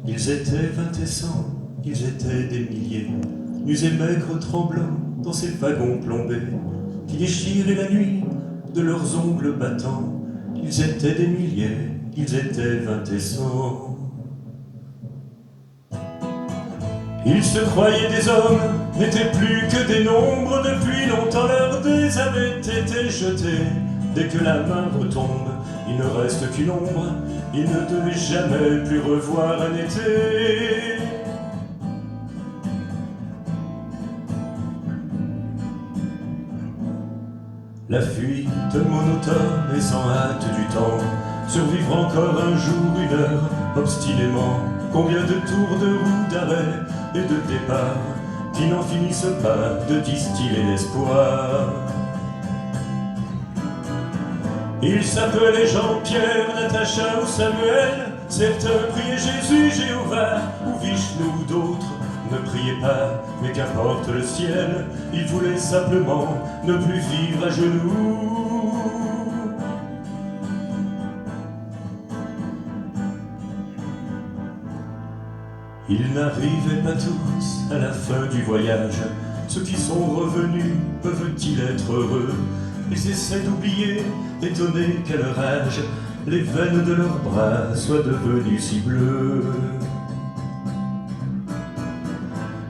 Ils étaient 20 et 100, ils étaient des milliers, nus et maigres tremblants dans ces wagons plombés, qui déchiraient la nuit de leurs ongles battants. Ils étaient des milliers, ils étaient 20 et 100. Ils se croyaient des hommes, n'étaient plus que des nombres. Depuis longtemps leurs dés avaient été jetés. Dès que la main retombe, il ne reste qu'une ombre. Ils ne devaient jamais plus revoir un été. La fuite monotone et sans hâte du temps, survivre encore un jour, une heure, obstinément. Combien de tours de roue, d'arrêt et de départ qui n'en finissent pas de distiller l'espoir. Ils s'appelaient Jean-Pierre, Natacha ou Samuel. Certains priaient Jésus, Jéhovah ou Vishnu, d'autres ne priaient pas, mais qu'importe le ciel. Ils voulaient simplement ne plus vivre à genoux. Ils n'arrivaient pas tous à la fin du voyage. Ceux qui sont revenus peuvent-ils être heureux? Ils essaient d'oublier, étonnés qu'à leur âge, les veines de leurs bras soient devenues si bleues.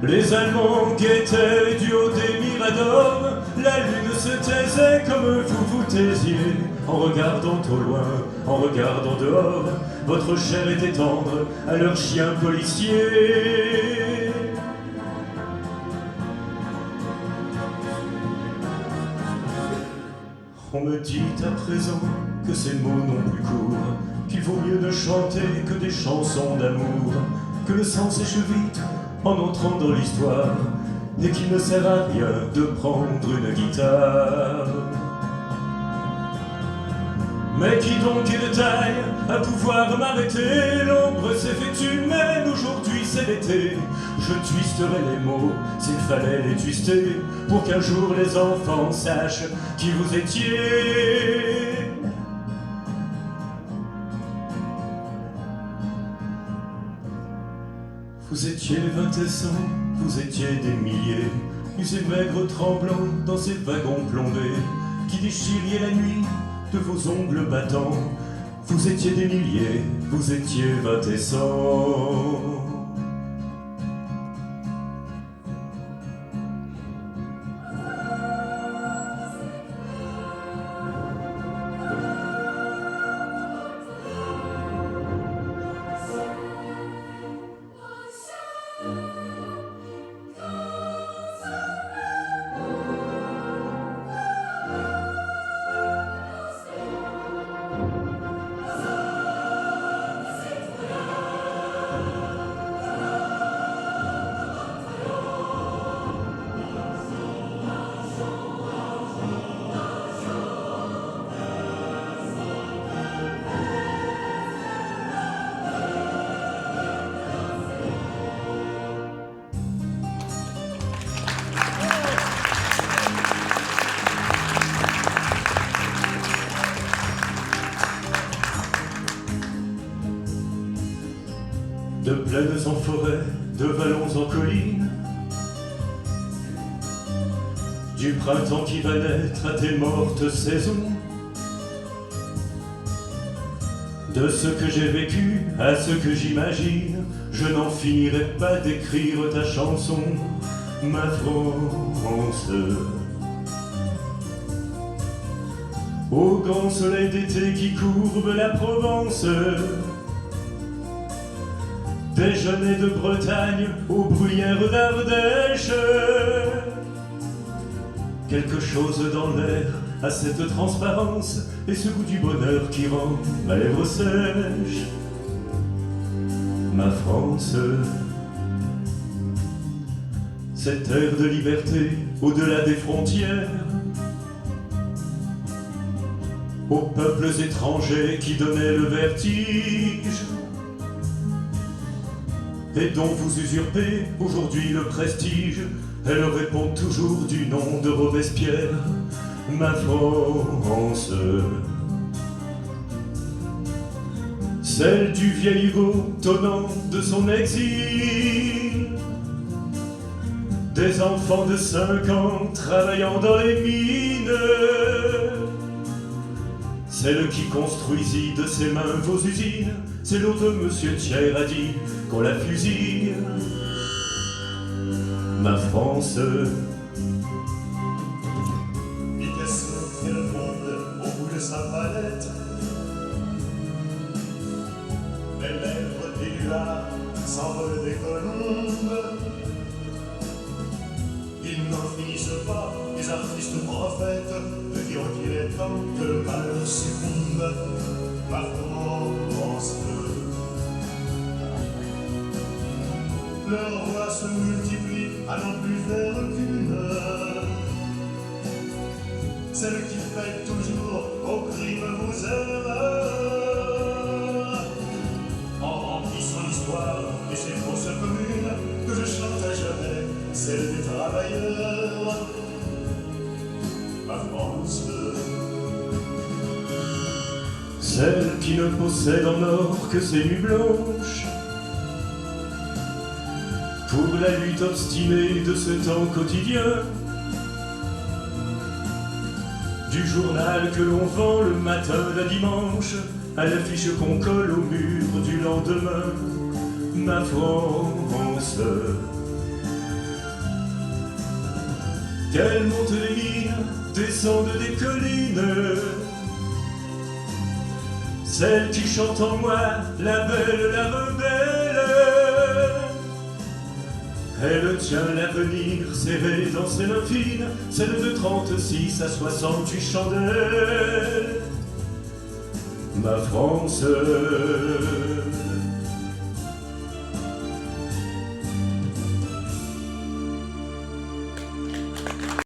Les Allemands guettaient du haut des miradors. La lune se taisait comme vous vous taisiez. En regardant au loin, en regardant dehors, votre chair était tendre à leurs chiens policiers. On me dit à présent que ces mots n'ont plus cours, qu'il vaut mieux ne chanter que des chansons d'amour, que le sang sèche vite en entrant dans l'histoire, et qu'il ne sert à rien de prendre une guitare. Mais qui donc est de taille à pouvoir m'arrêter? L'ombre s'est fait humaine, aujourd'hui c'est l'été. Je twisterai les mots s'il fallait les twister, pour qu'un jour les enfants sachent qui vous étiez. Vous étiez 20 et 100, vous étiez des milliers, nus et maigres tremblants dans ces wagons plombés, qui déchiriez la nuit de vos ongles battants. Vous étiez des milliers, vous étiez 20 et 100. De plaines en forêt, de vallons en collines, du printemps qui va naître à tes mortes saisons, de ce que j'ai vécu à ce que j'imagine, je n'en finirai pas d'écrire ta chanson, ma France. Au grand soleil d'été qui courbe la Provence, des genêts de Bretagne aux bruyères d'Ardèche. Quelque chose dans l'air a cette transparence et ce goût du bonheur qui rend ma lèvre sèche. Ma France, cette terre de liberté au-delà des frontières, aux peuples étrangers qui donnaient le vertige, et dont vous usurpez aujourd'hui le prestige. Elle répond toujours du nom de Robespierre, ma France. celle du vieil Hugo tonnant de son exil, des enfants de 5 ans travaillant dans les mines, celle qui construisit de ses mains vos usines, c'est l'eau de Monsieur Thiers a dit qu'on la fusille. Ma France, Picasso fait le monde au bout de sa palette. Les lèvres des luards s'envolent des colombes. Ils n'en finissent pas, les artistes prophètes, de dire qu'il est temps que le malheur succombe. Ma France, leurs voix se multiplient à n'en plus faire qu'une, celle qui fait toujours au crime vos erreurs, en remplissant l'histoire de ces fausses communes que je chante à jamais, celle des travailleurs. Ma France, celle qui ne possède en or que ses nuits blanches, pour la lutte obstinée de ce temps quotidien, du journal que l'on vend le matin d'un dimanche, à l'affiche qu'on colle au mur du lendemain. Ma France, qu'elle monte les mines, descende des collines, celle qui chante en moi, la belle, la rebelle. Elle tient l'avenir serré dans ses mains fines, celle de 36 à 68 chandelles. Ma France,